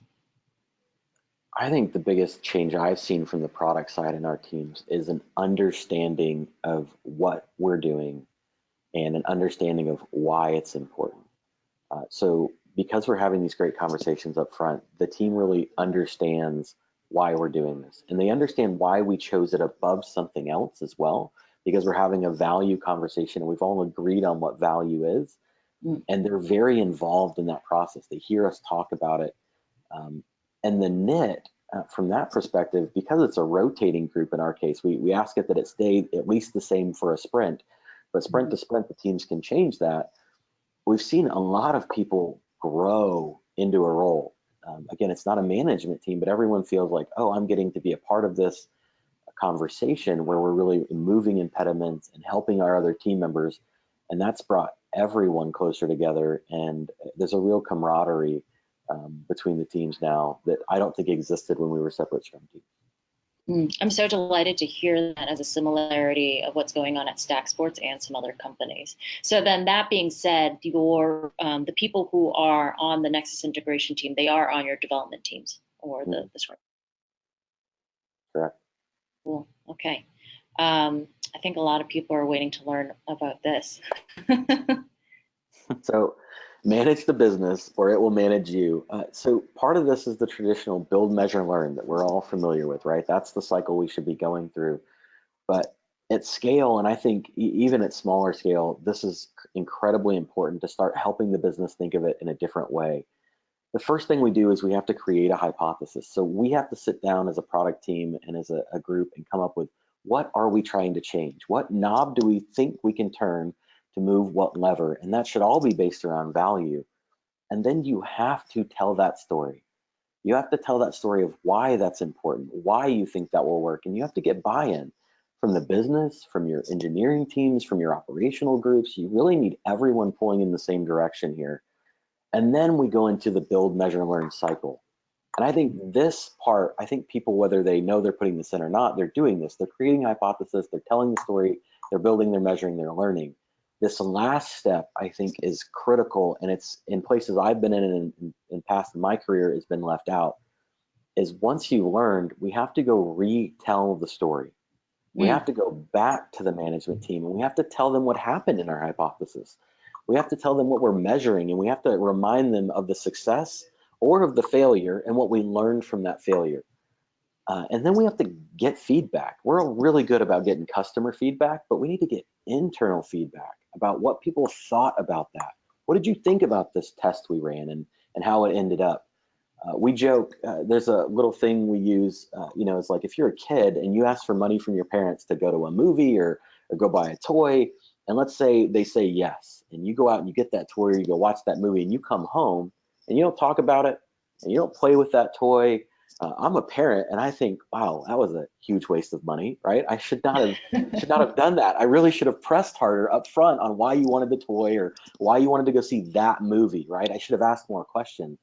I think the biggest change I've seen from the product side in our teams is an understanding of what we're doing and an understanding of why it's important. So because we're having these great conversations up front, the team really understands why we're doing this. And they understand why we chose it above something else as well, because we're having a value conversation and we've all agreed on what value is. And they're very involved in that process. They hear us talk about it. And the knit, from that perspective, because it's a rotating group in our case, we ask it that it stay at least the same for a sprint, but sprint to sprint, the teams can change that. We've seen a lot of people grow into a role. Again, it's not a management team, but everyone feels like, oh, I'm getting to be a part of this conversation where we're really moving impediments and helping our other team members. And that's brought everyone closer together. And there's a real camaraderie between the teams now that I don't think existed when we were separate Scrum teams. I'm so delighted to hear that as a similarity of what's going on at Stax Sports and some other companies. So then, that being said, the people who are on the Nexus integration team, they are on your development teams or the Scrum. Correct. Cool. Okay. I think a lot of people are waiting to learn about this. So manage the business or it will manage you. So part of this is the traditional build, measure, learn that we're all familiar with, right? That's the cycle we should be going through. But at scale, and I think even at smaller scale, this is incredibly important to start helping the business think of it in a different way. The first thing we do is we have to create a hypothesis. So we have to sit down as a product team and as a group and come up with, what are we trying to change? What knob do we think we can turn to move what lever? And that should all be based around value. And then you have to tell that story. You have to tell that story of why that's important, why you think that will work. And you have to get buy-in from the business, from your engineering teams, from your operational groups. You really need everyone pulling in the same direction here. And then we go into the build, measure, learn cycle. And I think this part, I think people, whether they know they're putting this in or not, they're doing this. They're creating a hypothesis, they're telling the story, they're building, they're measuring, they're learning. This last step, I think, is critical, and it's in places I've been in past in my career has been left out, is once you learned, we have to go retell the story. We have to go back to the management team and we have to tell them what happened in our hypothesis. We have to tell them what we're measuring, and we have to remind them of the success or of the failure and what we learned from that failure. And then we have to get feedback. We're all really good about getting customer feedback, but we need to get internal feedback about what people thought about that. What did you think about this test we ran and how it ended up? We joke, there's a little thing we use, it's like if you're a kid and you ask for money from your parents to go to a movie or go buy a toy, and let's say they say yes, and you go out and you get that toy, or you go watch that movie, and you come home and you don't talk about it, and you don't play with that toy, I'm a parent, and I think, wow, that was a huge waste of money, right? I should not have done that. I really should have pressed harder up front on why you wanted the toy or why you wanted to go see that movie, right? I should have asked more questions.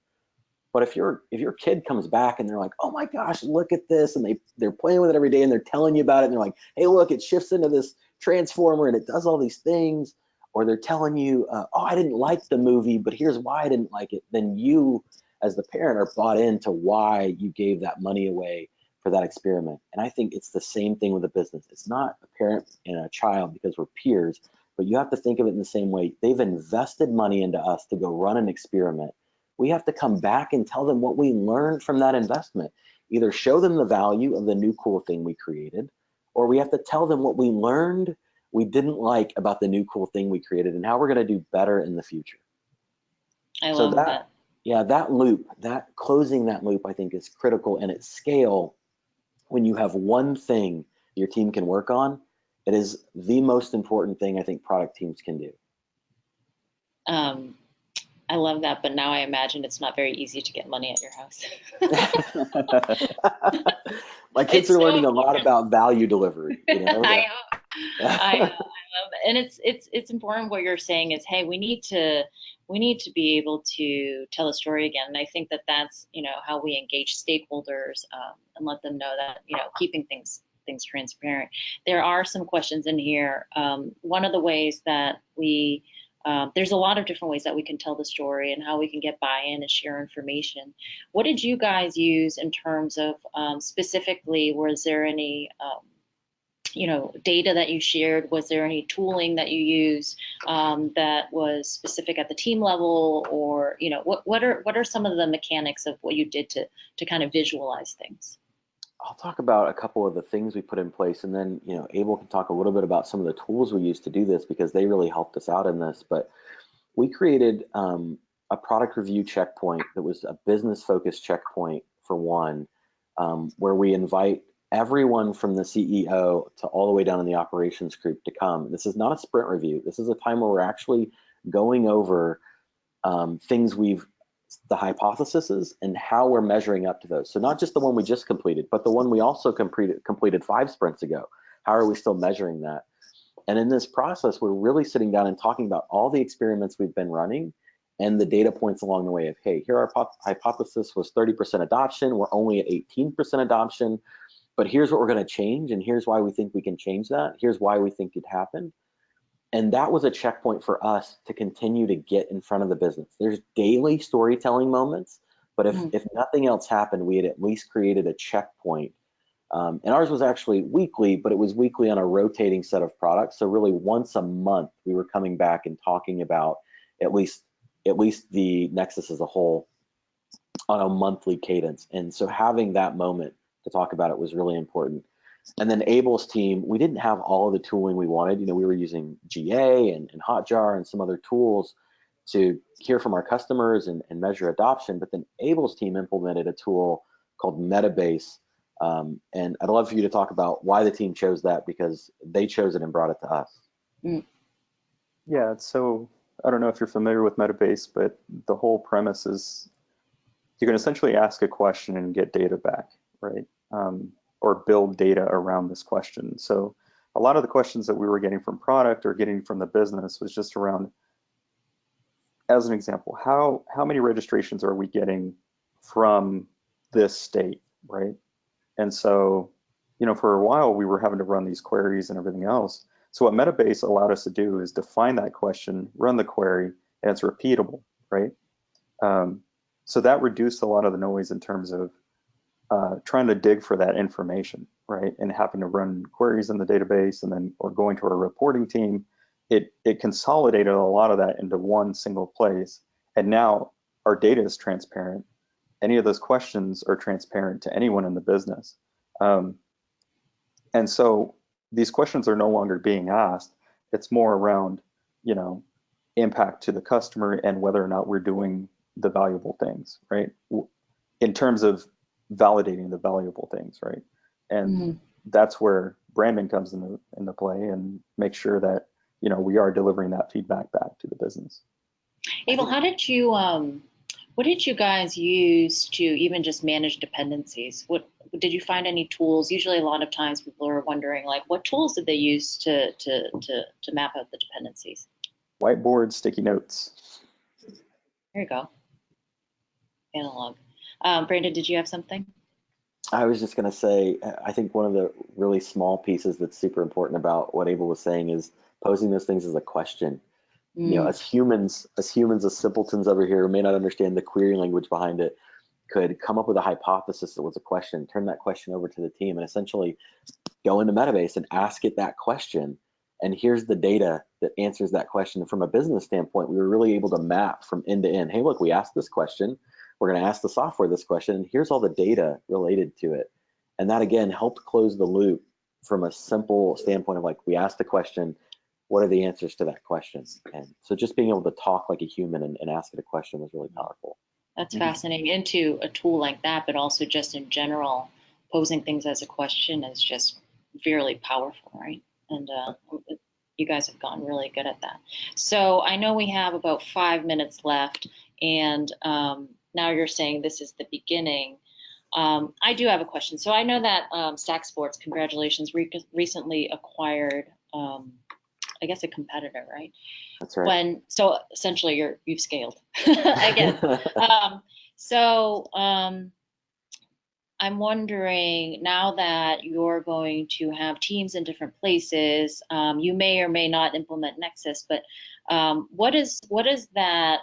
But if your kid comes back and they're like, oh my gosh, look at this, and they're playing with it every day and they're telling you about it, and they're like, hey, look, it shifts into this transformer and it does all these things, or they're telling you, oh, I didn't like the movie, but here's why I didn't like it, then you as the parent are bought into why you gave that money away for that experiment. And I think it's the same thing with a business. It's not a parent and a child because we're peers, but you have to think of it in the same way. They've invested money into us to go run an experiment. We have to come back and tell them what we learned from that investment. Either show them the value of the new cool thing we created, or we have to tell them what we learned we didn't like about the new cool thing we created and how we're going to do better in the future. I So love that. Yeah, that loop, that closing that loop, I think is critical. And at scale, when you have one thing your team can work on, it is the most important thing I think product teams can do. I love that, but now I imagine it's not very easy to get money at your house. My kids are learning a lot about value delivery. I know. I love it. And it's important what you're saying is, hey, we need to be able to tell a story again. And I think that that's, how we engage stakeholders and let them know that, keeping things transparent. There are some questions in here. One of the ways that there's a lot of different ways that we can tell the story and how we can get buy-in and share information. What did you guys use in terms of specifically, was there any data that you shared? Was there any tooling that you used that was specific at the team level, or what are some of the mechanics of what you did to kind of visualize things? I'll talk about a couple of the things we put in place, and then Abel can talk a little bit about some of the tools we used to do this because they really helped us out in this. But we created a product review checkpoint that was a business-focused checkpoint for one, where we invite everyone from the CEO to all the way down in the operations group to come. This is not a sprint review. This is a time where we're actually going over things the hypotheses and how we're measuring up to those. So not just the one we just completed, but the one we also completed 5 sprints ago. How are we still measuring that? And in this process, we're really sitting down and talking about all the experiments we've been running and the data points along the way of, hey, here our hypothesis was 30% adoption. We're only at 18% adoption, but here's what we're going to change. And here's why we think we can change that. Here's why we think it happened. And that was a checkpoint for us to continue to get in front of the business. There's daily storytelling moments, but if nothing else happened, we had at least created a checkpoint. And ours was actually weekly, but it was weekly on a rotating set of products. So really once a month, we were coming back and talking about at least the Nexus as a whole on a monthly cadence. And so having that moment to talk about it was really important. And then Abel's team, we didn't have all of the tooling we wanted. We were using GA and Hotjar and some other tools to hear from our customers and measure adoption. But then Abel's team implemented a tool called Metabase. And I'd love for you to talk about why the team chose that, because they chose it and brought it to us. Yeah, so I don't know if you're familiar with Metabase, but the whole premise is you can essentially ask a question and get data back, right? Or build data around this question. So a lot of the questions that we were getting from product or getting from the business was just around, as an example, how many registrations are we getting from this state, right? And so, for a while we were having to run these queries and everything else. So what Metabase allowed us to do is define that question, run the query, and it's repeatable, right? So that reduced a lot of the noise in terms of trying to dig for that information, right? And having to run queries in the database or going to our reporting team. It consolidated a lot of that into one single place. And now our data is transparent. Any of those questions are transparent to anyone in the business. And so these questions are no longer being asked. It's more around, impact to the customer and whether or not we're doing the valuable things, right? In terms of validating the valuable things, right? And that's where Brandon comes into play and make sure that we are delivering that feedback back to the business. Abel, how did you What did you guys use to even just manage dependencies? What did you find any tools? Usually, a lot of times people are wondering, like, what tools did they use to map out the dependencies? Whiteboard, sticky notes. There you go. Analog. Brandon, did you have something? I was just going to say, I think one of the really small pieces that's super important about what Abel was saying is posing those things as a question. You know, as humans, as simpletons over here who may not understand the query language behind it, could come up with a hypothesis that was a question, turn that question over to the team, and essentially go into Metabase and ask it that question. And here's the data that answers that question. And from a business standpoint, we were really able to map from end to end. Hey, look, we asked this question. We're going to ask the software this question. And here's all the data related to it. And that, again, helped close the loop from a simple standpoint of, like, we asked the question, what are the answers to that question? And so just being able to talk like a human and ask it a question was really powerful. That's fascinating. Into a tool like that, but also just in general, posing things as a question is just fairly powerful, right? And you guys have gotten really good at that. So I know we have about 5 minutes left, and now you're saying this is the beginning. I do have a question. So I know that Stax Sports, congratulations, recently acquired, I guess, a competitor, right? That's right. So essentially you've scaled again. I'm wondering, now that you're going to have teams in different places, you may or may not implement Nexus, but what does that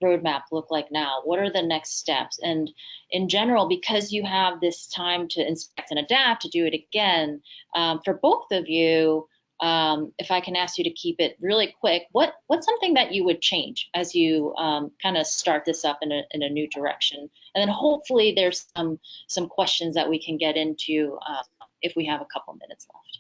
roadmap look like now? What are the next steps? And in general, because you have this time to inspect and adapt, to do it again, for both of you, if I can ask you to keep it really quick, what's something that you would change as you kind of start this up in a new direction? And then hopefully there's some questions that we can get into if we have a couple minutes left.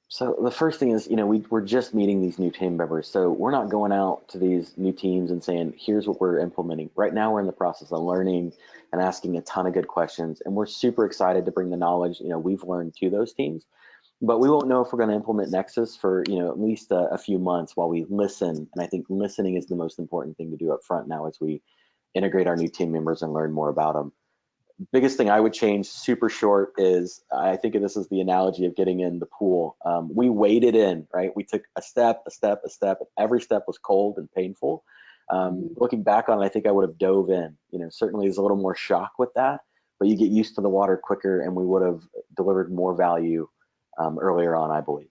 So the first thing is, you know, we're just meeting these new team members. So we're not going out to these new teams and saying, here's what we're implementing. Right now we're in the process of learning and asking a ton of good questions. And we're super excited to bring the knowledge, you know, we've learned to those teams. But we won't know if we're going to implement Nexus for, you know, at least a few months while we listen. And I think listening is the most important thing to do up front now as we integrate our new team members and learn more about them. Biggest thing I would change, super short, is I think of this as the analogy of getting in the pool. We waded in, right? We took a step. Every step was cold and painful. Looking back on it, I think I would have dove in. You know, certainly there's a little more shock with that, but you get used to the water quicker, and we would have delivered more value earlier on, I believe.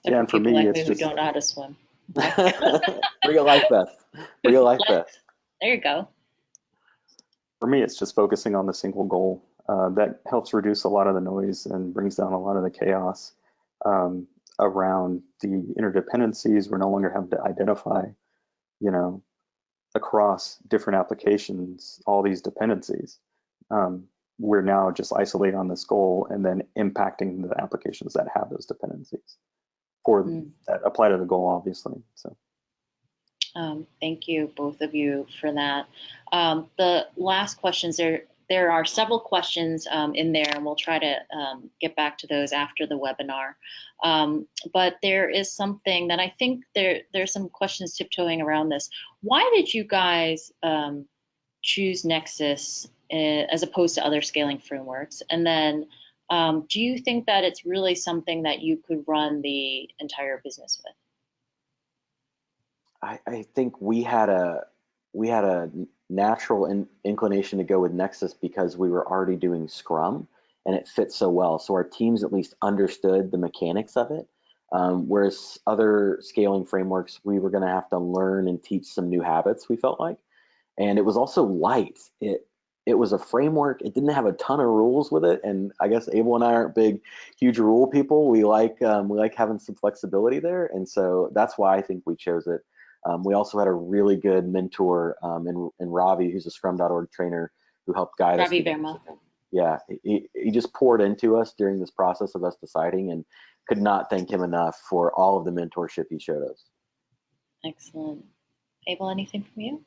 Yeah, and for me, like it's just who don't know how to swim. Real life best. Real life best. There you go. For me, it's just focusing on the single goal. That helps reduce a lot of the noise and brings down a lot of the chaos around the interdependencies. We're no longer having to identify, you know, across different applications, all these dependencies. We're now just isolating on this goal and then impacting the applications that have those dependencies for that apply to the goal, obviously. So. Thank you, both of you, for that. The last questions, there are several questions in there, and we'll try to get back to those after the webinar. But there is something that I think there's some questions tiptoeing around this. Why did you guys choose Nexus as opposed to other scaling frameworks? And then do you think that it's really something that you could run the entire business with? I think we had a natural inclination to go with Nexus because we were already doing Scrum and it fit so well. So our teams at least understood the mechanics of it. Whereas other scaling frameworks, we were going to have to learn and teach some new habits, we felt like. And it was also light. It was a framework. It didn't have a ton of rules with it. And I guess Abel and I aren't big, huge rule people. We like having some flexibility there. And so that's why I think we chose it. We also had a really good mentor in Ravi, who's a Scrum.org trainer, who helped guide us. Ravi Verma. Yeah, he just poured into us during this process of us deciding, and could not thank him enough for all of the mentorship he showed us. Excellent. Abel, anything from you?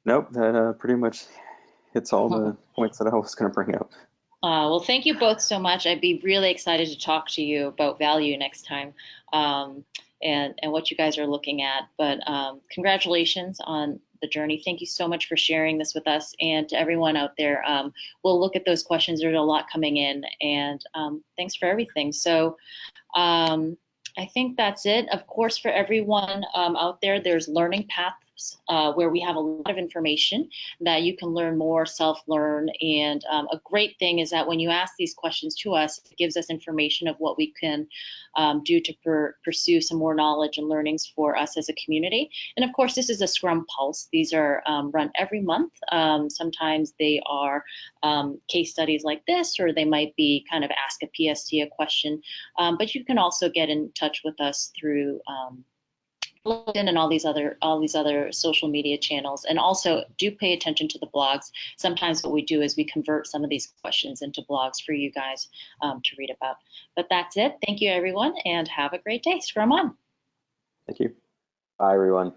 Nope, that pretty much hits all the points that I was going to bring up. Well, thank you both so much. I'd be really excited to talk to you about value next time. and what you guys are looking at. But congratulations on the journey. Thank you so much for sharing this with us, and to everyone out there. We'll look at those questions. There's a lot coming in, and thanks for everything. So I think that's it. Of course, for everyone out there, there's learning paths where we have a lot of information that you can learn more, self-learn. And a great thing is that when you ask these questions to us, it gives us information of what we can do to pursue some more knowledge and learnings for us as a community. And of course, this is a Scrum Pulse. These are run every month. Sometimes they are case studies like this, or they might be kind of ask a PST a question. But you can also get in touch with us through LinkedIn and all these other social media channels. And also do pay attention to the blogs. Sometimes what we do is we convert some of these questions into blogs for you guys to read about. But that's it. Thank you, everyone, and have a great day. Scrum on. Thank you. Bye, everyone.